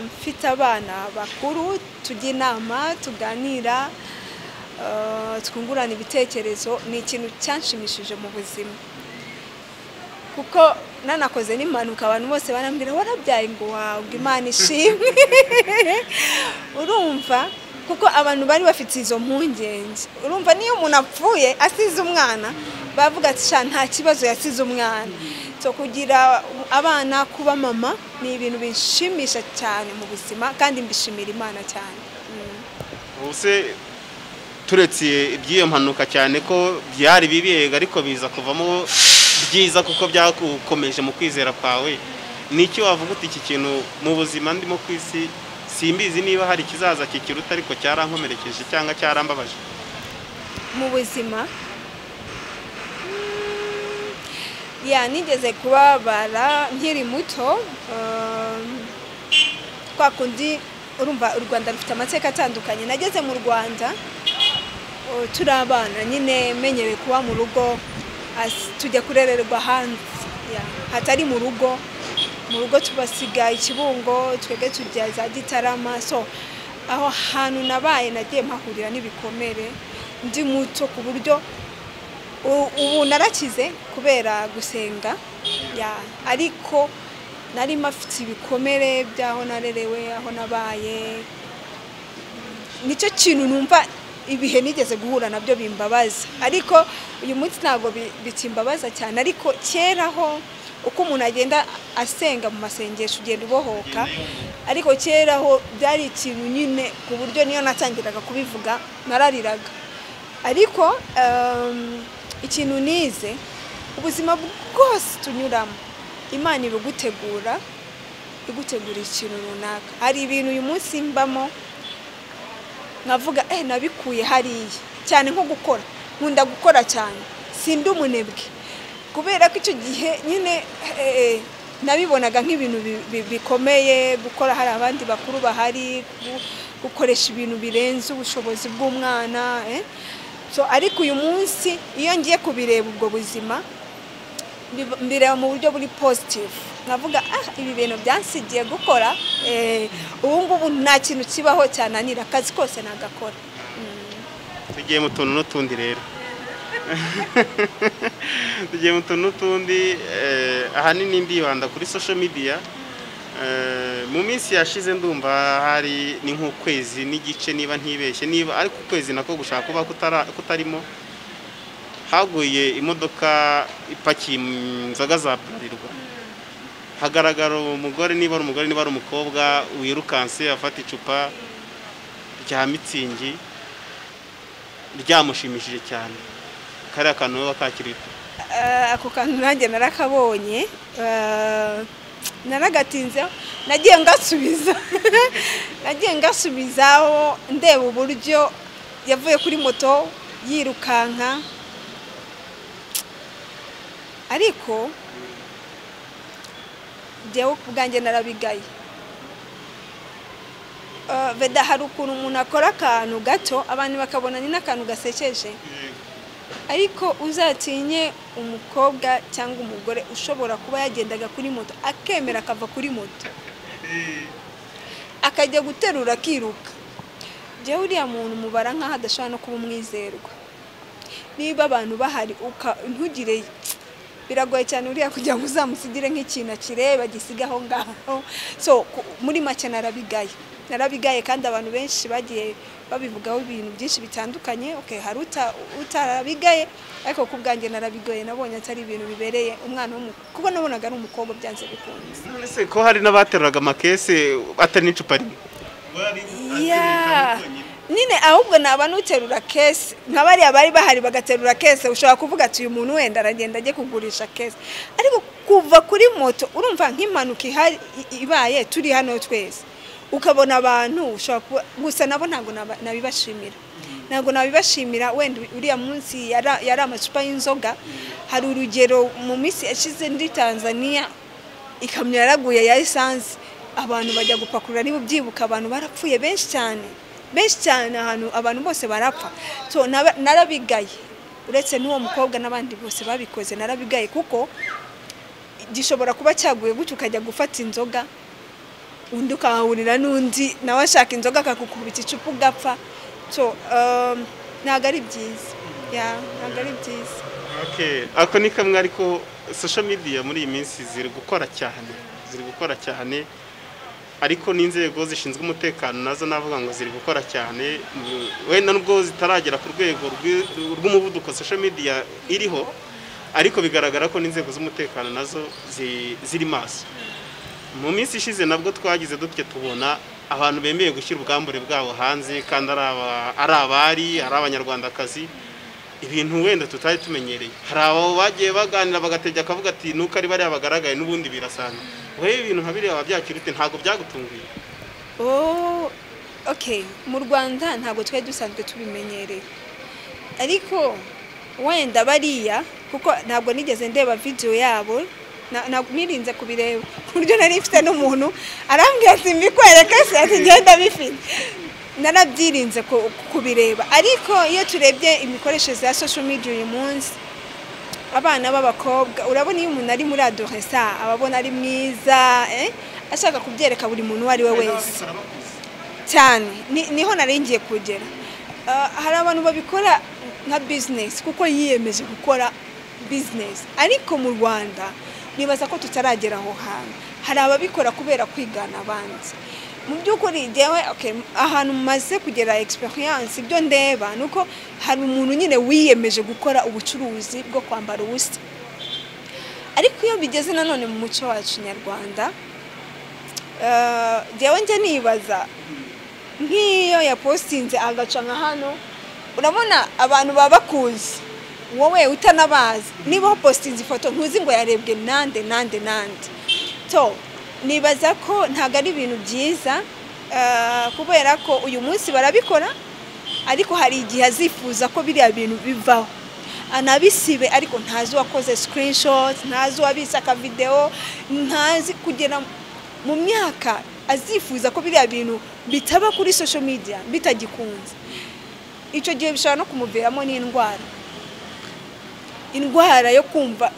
mfite abana bakuru tujya inama tuganira twungurana ibitekerezo ni ikintu cyanshimishije mu buzima kuko nanakoze n'impanuka abantu bose barambwira warabyaye ngo wawe Imana ishimwe urumva kuko abantu bari bafite izo mpungenge urumva niyo umuntu apfuye asize umwana bavuga ati sha nta kibazo yasize umwana so kugira abana kuba mama ni ibintu binshimisha cyane mu buzima kandi mbishimira Imana cyane. Ubuse turetse iby'iyo mpanuka cyane ko byari bibiyega ariko biza kuvamo byiza kuko byakukomeje mu kwizera kwawe ni iki wavuga uti iki kintu mu buzima ndimo kwisi simbizi niba hari kizaza kikiruta ariko cyarankomerekeje cyangwa cyarambabaje mu buzima nigeze kubabara nkiri muto kwa kundi urumva u Rwanda rufite amateka atandukanye nageze mu Rwanda turi abana nyine menyereye kuba mu rugo tujya kurererwa hanze hatari mu rugo tubasiga ikibungo twebwe tujya za Gitarama so aho hantu nabaye nagiye mpahurira n'ibikomere ndi muto ku buryo ubu narakize kubera gusenga ariko nari mafite ibikomere byaho narerewe aho nabaye nicyo kintu numva ibihe nigeze guhura nabyo bimbabaza ariko uyu munsi ntago bikimbabaza cyane ariko keraho uko umuntu agenda asenga mu masengesho ugenda ubohoka ariko keraho byari ikintu nyine ku buryo niyo natangiraga kubivuga narariraga ariko ikintu nize ubuzima bwose tunyuramo Imana ibugutegura ikintu runaka. Hari ibintu uyu munsi mbamo nkavuga nabikuye hariya cyane nko gukora, nkunda gukora cyane, sindi umunebwe kubera ko icyo gihe nyine nabibonaga nk'ibintu bikomeye gukora, hari abandi bakuru bahari, gukoresha ibintu birenze ubushobozi bw'umwana so ariko uyu munsi iyo ngiye kubireba ubwo buzima mbireba mu buryo buri positive, navuga ibi bintu byansigiye gukora ubu ngubu nta kintu kibaho cyananira, akazi kose nagakora. tugiye mu tuntu n'utundi rero tugiye mu tuntu n'utundi ahanini ndibanda kuri social media. Mu minsi yashize ndumva hari ni nk'ukwezi n'igice niba ntibeshye, niba ariko ukwezi nako gushaka kuba kutarimo, haguye imodoka ipakiye inzoga za Bralirwa. Hagaragara umugore, niba ari umugore niba ari umukobwa, wirukanse afata icupa rya mitsingi ryamushimishije cyane. Kari akantu bakakirita ako kantu nanjye narakabonye, naragatinze, nagiye ngasubizaho ndeba uburyo yavuye kuri moto yirukanka, ariko jewe kubwanjye narabigaye. Veda hari ukuntu umuntu akora akantu gato abantu bakabona ni n'akantu gasekeje, ariko uzatinye umukobwa cyangwa umugore ushobora kuba yagendaga kuri moto akemera akava kuri moto akajya guterura akiruka. Jewe uriya muntu mubara nkaho adashobora no kuba umwizerwa. Niba abantu bahari ntugire, biragoye cyane uriya kugira ngo uzamusigire nk'ikintu kireba gisigaho ngaho. So muri make narabigaye kandi abantu benshi bagiye babivugaho ibintu byinshi bitandukanye. Hari utarabigaye, ariko kubwanjye narabigoye, nabonye atari ibintu bibereye umwana kuko nabonaga ari umukobwa byanze bikunze. None se ko hari n'abateruraga amakese atari n'icupa rimwe? Nine ahubwo nabanuterura kese nk'abari bari bahari bagaterura kese, ushobora kuvuga ati uyu muntu wenda aragenda agiye kugurisha kese, ariko kuva kuri moto urumva nk'impanuka ihari ibaye turi hano twese ukabona abantu ushobora gusa nabo ntabwo nabibashimira. Wenda uriya munsi yari amacupa y'inzoga. Hari urugero mu minsi yashize ndi Tanzania, ikamyo yaraguye ya essence, abantu bajya gupakurura, niba ubyibuka abantu barapfuye benshi cyane ahantu abantu bose barapfa. So narabigaye, uretse n'uwo mukobwa n'abandi bose babikoze narabigaye, kuko gishobora kuba cyaguye gutyo ukajya gufata inzoga, undi ukahahurira n'undi nawe ashaka inzoga akakukubita icupa ugapfa. So ntabwo ari byiza, ntabwo ari byiza. Ako ni kamwe, ariko social media muri iyi minsi ziri gukora cyane, ariko n'inzego zishinzwe umutekano nazo navuga ngo ziri gukora cyane, wenda nubwo zitaragera ku rwego rw'umuvuduko social media iriho, ariko bigaragara ko n'inzego z'umutekano nazo ziri maso. Mu minsi ishize nabwo twagize dutye tubona abantu bemeye gushyira ubwambure bwabo hanze, kandi ari abanyarwandakazi, ibintu wenda tutari tumenyereye. Hari abo bagiye baganira bagategeka akavuga ati nuko ari bari bagaragaye n'ubundi birasanga. Wewe ibintu nkabiri ababyakirute ntago byagutunguye? Mu Rwanda ntago twari dusanzwe tubimenyereye, ariko wenda bariya kuko ntabwo nigeze ndeba video yabo, nirinze kubireba buryo nari mfite n'umuntu arambwira ati mbikwereka se ati ngenda bifite, narabyirinze kubireba. Ariko iyo turebye imikoreshereze ya social media uyu munsi, abana b'abakobwa urabona iyo umuntu ari muri adolescence ababona ari mwiza, ashaka kubyereka buri muntu wari we wese cyane. Niho naringiye kugera. Hari abantu babikora nka business kuko yiyemeje gukora business, ariko mu Rwanda nibaza ko tutaragera aho hantu. Hari ababikora kubera kwigana abandi. Mu by'ukuri jewe ahantu maze kugera experience, ibyo ndeba nuko hari umuntu nyine wiyemeje gukora ubucuruzi bwo kwambara ubusa. Ariko iyo bigeze nanone mu muco wacu nyarwanda, jewe nje nibaza nk'iyo yapostinze agaca nka hano urabona abantu baba bakuzi wowe utanabazi niba postinze ifoto ntuzi ngo yarebwe nande so nibaza ko ntago ari ibintu byiza kubera ko uyu munsi barabikora ariko hari igihe azifuza ko biriya bintu bivaho anabisibe ariko ntazi wakoze screenshot ntazi wabisa ka video ntazi kugera mu myaka azifuza ko biriya bintu bitaba kuri social media bitagikunze icyo gihe bishobora no kumuviramo n'indwara yo kumva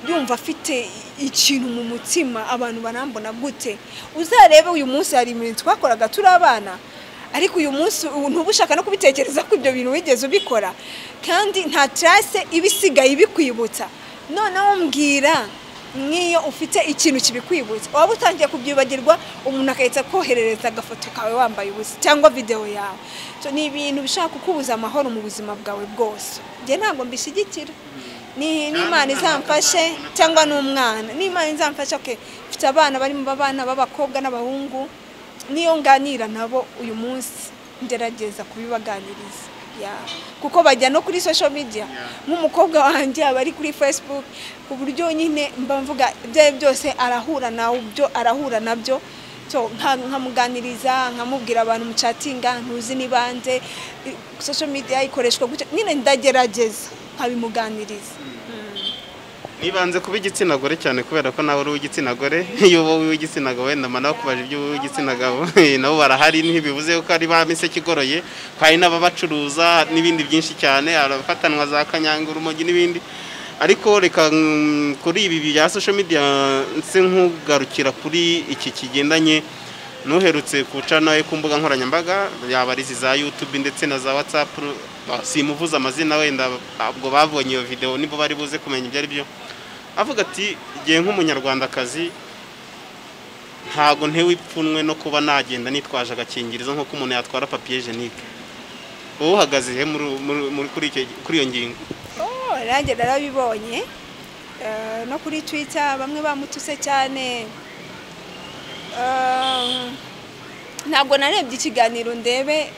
yumva afite ikintu mu mutima abantu barambona gute uzarebe uyu munsi hari ibintu twakoraga turi abana ariko uyu munsi ntubushaka no kubitekereza ko ibyo bintu wigeze ubikora kandi nta trace ibisigaye ibikwibutsa noneho mbwira nkiyo ufite ikintu kibikwibutsa waba utangiye kubyibagirwa umuntu akahita koherereza agafoto kawe wambaye ubusa cyangwa video yawe so ni ibintu bishaka kukubuza amahoro mu buzima bwawe bwose nge ntabwo mbishyigikira n'Imana izamfashe cyangwa n'umwana n'Imana izamfashe okay mfite abana barimo babana b'abakobwa n'abahungu niyo nganira nabo uyu munsi ngerageza kubibaganiriza kuko bajya no kuri social media nk'umukobwa wanjye abari kuri Facebook ku buryo nyine mba mvuga ibyo byose arahura nabyo so nkamuganiriza nkamubwira abantu mu chattinga ntuzi nibande social media ikoreshwa gute nyine ndagerageza nkabimuganiriza nibanze kuba igitsina gore cyane kubera ko nawe uri igitsina gore iyo wowe w'igitsina gabo wenda mana kubaje ibyo w'igitsina gabo nabo barahari ntibivuze ko ari bamise kigoroye kandi n'ababacuruza n'ibindi byinshi cyane arafatanwa za kanyanga urumogi n'ibindi ariko reka kuri ibi bya social media nse nkugarukira kuri iki kigendanye nuherutse kuca nawe ku mbuga nkoranyambaga yabarizi za YouTube ndetse na za WhatsApp simuvuza amazina wenda ubwo babonye iyo video nibo bari buze kumenya ibyo ari byo avuga ati igihe nk'umunyarwandakazi ntago ntewe ipfunwe no kuba nagenda nitwaje agakingirizo nko umuntu yatwara papier hygienique wowe uhagaze he muri kuri iyo ngingo nanjye narabibonye no kuri Twitter bamwe bamutuse cyane ntabwo narebye ikiganiro ndebe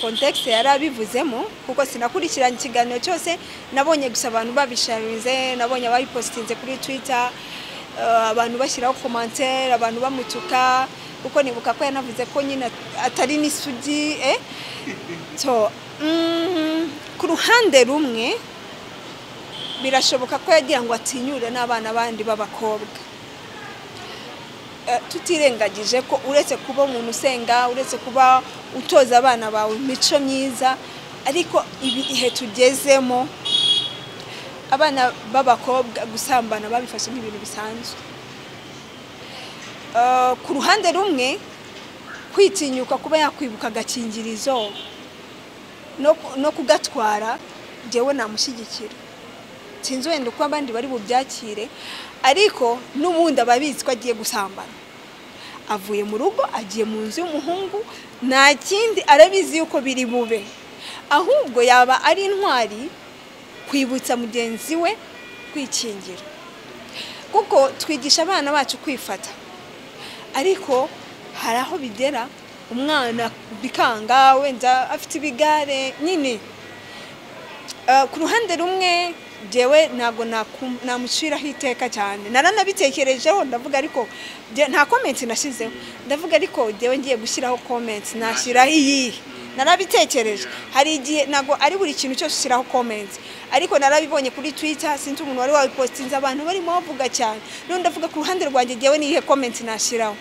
context yarabivuzemo kuko sinakurikiranye ikiganiro cyose nabonye gusa abantu babisharize nabonye abayipostinze kuri Twitter abantu bashyiraho commentaire abantu bamutuka kuko nibuka ko yanavuze ko nyine atari n'isugi so ku ruhande rumwe birashoboka ko yagira ngo atinyure n'abana bandi b'abakobwa tutirengagije ko uretse kuba umuntu usenga uretse kuba utoza abana bawe imico myiza ariko ibihe tugezemo abana b'abakobwa gusambana babifashe nk'ibintu bisanzwe ku ruhande rumwe kwitinyuka kuba yakwibuka agakingirizo no kugatwara jewe namushyigikira sinzi wenda uko abandi bari bubyakire ariko n'ubundi ababizi ko agiye gusambana avuye mu rugo agiye mu nzu y'umuhungu nta kindi arabizi yuko biri bube ahubwo yaba ari intwari kwibutsa mugenzi we kwikingira kuko twigisha abana bacu kwifata ariko hari aho bigera umwana bikanga wenda afite ibigare nyine ku ruhande rumwe jewe ntago namuciraho iteka cyane naranabitekerejeho ndavuga ariko nta comment nashizeho ndavuga ariko jewe ngiye gushyiraho comment nashyiraho iyi narabitekereje hari igihe ntago ari buri kintu cyose ushyiraho comment ariko narabibonye kuri Twitter sinzi umuntu wari wapostinze abantu barimo bavuga cyane none ndavuga ku ruhande rwanjye jewe nihe comment nashyiraho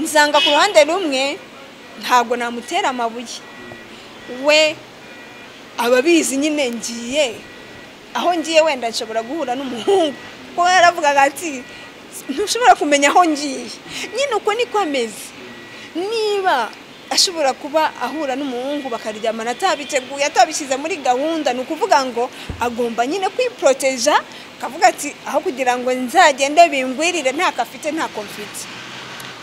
nzanga ku ruhande rumwe ntago namutera amabuye we ababizi nyine ngiye aho ngiye wenda nshobora guhura n'umuhungu ko yaravugaga ati ntushobora kumenya aho ngiye nyine uko niko ameze niba ashobora kuba ahura n'umuhungu bakaryamana atabiteguye atabishyize muri gahunda ni ukuvuga ngo agomba nyine kwiproteja akavuga ati aho kugira ngo nzagende bingwirire nta kafite nta komfite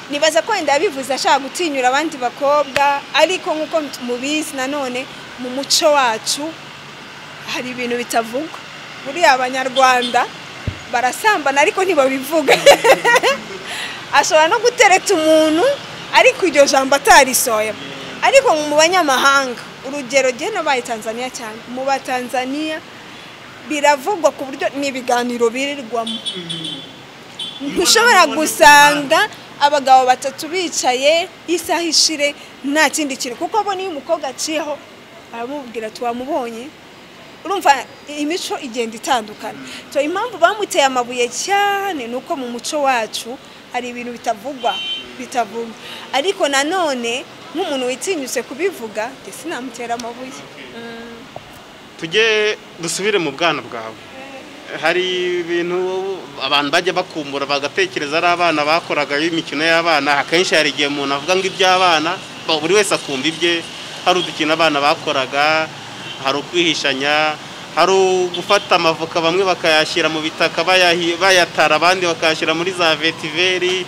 nibaza ko wenda yabivuze ashaka gutinyura abandi bakobwa ariko nk'uko mubizi nanone mu muco wacu hari ibintu bitavugwa buriya abanyarwanda barasambana ariko ntibabivuga ashobora no gutereta umuntu ariko iryo jambo atarisoye ariko mu banyamahanga urugero je nabaye Tanzania cyane mu Batanzania biravugwa ku buryo n'ibiganiro birirwamo ntushobora gusanga abagabo batatu bicaye isaha ishire nta kindi kintu kuko bo niyo umukobwa aciyeho aramubwira tuwamubonye urumva imico igenda itandukana so impamvu bamuteye amabuye cyane nuko mu muco wacu hari ibintu bitavugwa ariko nanone nk'umuntu witinyuse kubivuga ndetse namutera amabuye tujye dusubire mu bwana bwawe hari ibintu abantu bajya bakumbura bagatekereza ari abana bakoraga imikino y'abana akenshi hari igihe umuntu avuga ngo iby'abana buri wese akumva ibye hari udukino abana bakoraga hari ukwihishanya hari gufata amavoka bamwe bakayashyira mu bitaka bayatara abandi bakayashyira muri za vetiveri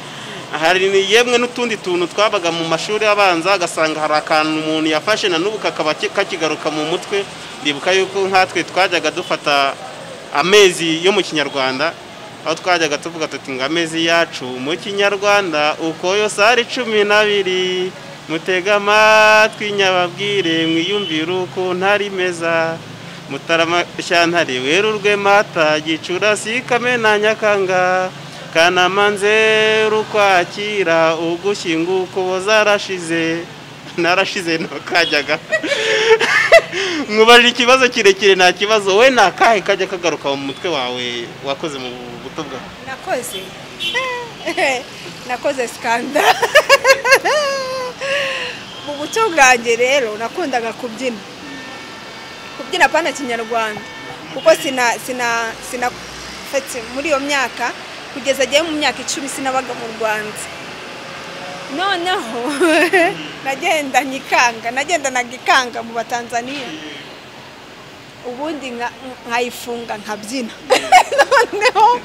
hari yemwe n'utundi tuntu twabaga mu mashuri abanza agasanga hari akantu umuntu yafashe na n'ubu kakaba kakigaruka mu mutwe ndibuka yuko nkatwe twajyaga dufata amezi yo mu kinyarwanda aho twajyaga tuvuga tuti ngo amezi yacu mu kinyarwanda uko yose ari 12 mutega amatwi nyababwire mwiyumvire uko ntari meza Mutarama Shantare Werurwe Mata Gicurasi Kamena Nyakanga Kanamanze rukwakira ugushyinguko zarashize narashize no kajyaga Mubaje ikibazo kirekire nta kibazo we nakahe kajya kagaruka mu mutwe wawe wakoze mu buto bwa nakoze skanda mu buto bwanjye rero nakundaga kubyina pana kinyarwanda kuko sina fete muri iyo myaka kugeza giye mu myaka 10 sinabaga mu Rwanda noneho nagenda nagikanga mu Batanzania ubundi nkayifunga nkabyina noneho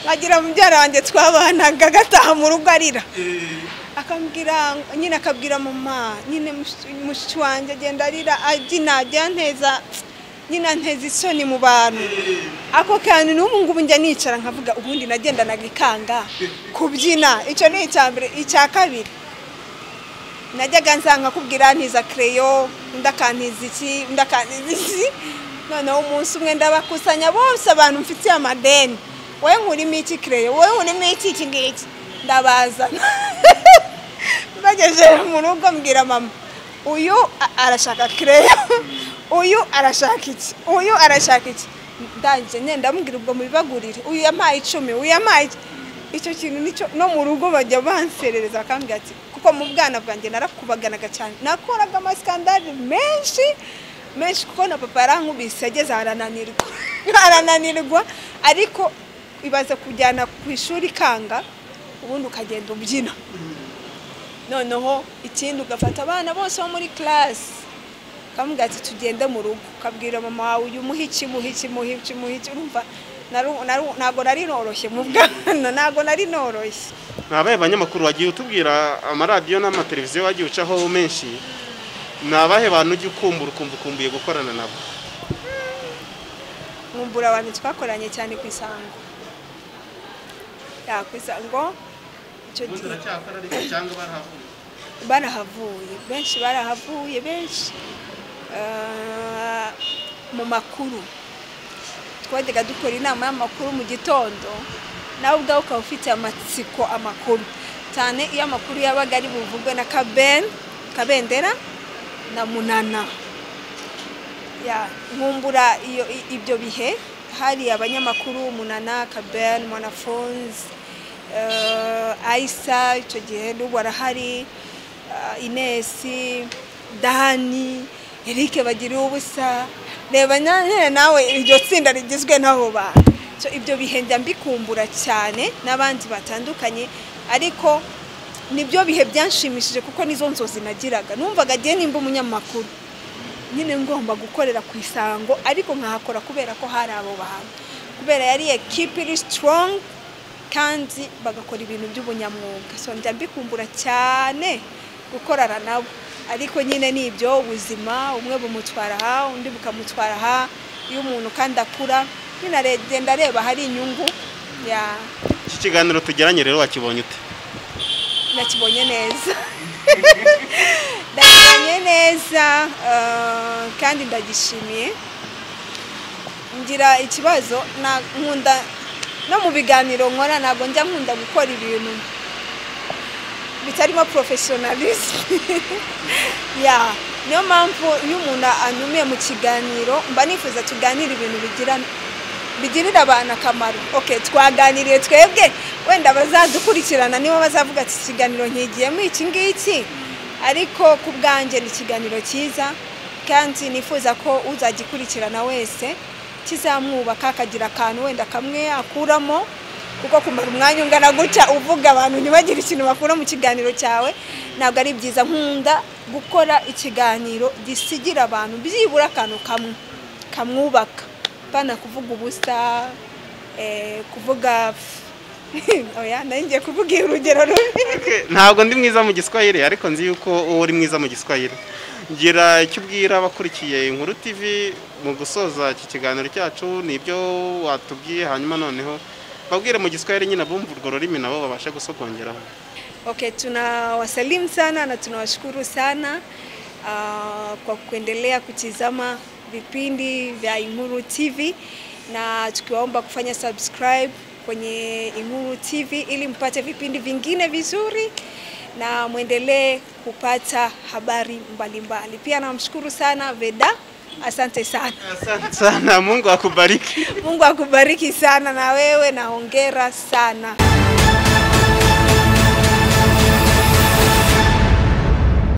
nkagira mubyara wanjye twabanaga gataha mu rugo arira akabwira mama nyine mushiki wanjye agenda arira abyina byanteza nyina nteza isoni mu bantu ako kandi n'ubu ngubu njya nicara nkavuga ubundi nagenda nagikanga kubyina icyo ni icyambere icya kabiri najyaga nsanga kubwira ntiza creyo ndakantiza iki noneho umunsi umwe ndabakusanya bose abantu mfitiye amadeni wowe nkurimo iki creyo wowe nkurimo iki ngiki ndabazana bageje mu rugo mbwira mama uyu arashaka creyo uyu arashaka iki ndanje nenda mbwira ubwo mubibagurire uyu yampaye 10 uyu yampaye icyo kintu nico no mu rugo bajya banserereza akambwira ati kuko mu bwana bwanjye narakubaganaga cyane nakoraga amaskandali menshi kuko na papa yarankubise ageze arananirwa ariko ibaze kujyana ku ishuri kanga ubundi ukagenda ubyina noneho ikindi ugafata abana bose bo muri class kamubwira ati tugende mu rugo kabwira mama wawe uyu muhiki urumva nago nari noroshye mu bwana nago nari noroshye nabaye abanyamakuru wagiye utubwira amaradiyo n'amateleviziyo wagiye ucaho menshi nabahe bantu ujye ukumbuye gukorana nabo nkumbura abantu twakoranye cyane ku Isango ku Isango icyo gihe barahavuye benshi mu makuru twajyaga dukora inama y'amakuru mu gitondo nawe ubwawe ukaba ufite amatsiko amakuru cyane iyo amakuru yabaga ari buvugwe na Kabendera na Munana nkumbura ibyo bihe hari abanyamakuru Munana Kaben Mwanafunzi Aisa icyo gihe n'ubu arahari Inesi Dani Eric bagiriye ubusa reba nawe iryo tsinda rigizwe n'abo bantu ibyo bihe njya mbikumbura cyane n'abandi batandukanye ariko nibyo bihe byanshimishije kuko nizo nzozi nagiraga numvaga agiye nimba umunyamakuru nyine ngomba gukorera ku Isango ariko nkahakora kubera ko hari abo bantu kubera yari equipe iri strong kandi bagakora ibintu by'ubunyamwuga so njya mbikumbura cyane gukorana nabo ariko nyine nibyo ubuzima umwe bumutwara ha undi bukamutwara ha iyo umuntu kandi akura nyine agenda areba hari inyungu iki kiganiro tugeranye rero wakibonye ute nakibonye neza ndabanye neza kandi ndagishimiye. Ngira ikibazo nkunda no mu biganiro nkora ntabwo njya nkunda gukora ibintu bitarimo professionalism. Niyo mpamvu iyo umuntu anumiye mu kiganiro mba nifuza tuganira ibintu bigirira abantu akamaro. Okay, twaganiriye twebwe wenda bazadukurikirana nibo bazavuga ati ikiganiro nkigiyemo iki ngiki, ariko ku bwanjye ni ikiganiro cyiza kandi nifuza ko uzagikurikirana wese kizamwubaka akagira akantu wenda kamwe akuramo, kuko kumara umwanya ungana gutya uvuga abantu ntibagire ikintu bakura mu kiganiro cyawe ntabwo ari byiza. Nkunda gukora ikiganiro gisigira abantu byibura akantu kamwe kamwubaka, bana kuvuga ubusa, kuvuga oya nanjye kuvuga urugero rubi. Ntabwo ndi mwiza mu Giswahili ariko nzi yuko uri mwiza mu Giswahili. Ngira icyo ubwira abakurikiye Inkuru TV mu gusoza iki kiganiro cyacu, nibyo watubwiye, hanyuma noneho babwire mu Giswahili nyine bumva urwo rurimi nabo babashe gusogongeraho. Okay, tunawasalimu sana na tunawashukuru sana kwa kuendelea kutizama vipindi vya Inkuru TV, na tukiwaomba kufanya subscribe kwenye Inkuru TV ili mpate vipindi vingine vizuri na muendelee kupata habari mbalimbali. Pia namshukuru sana Veda. Asante sana. Asante sana, Mungu akubariki. Mungu akubariki sana na wewe, na hongera sana.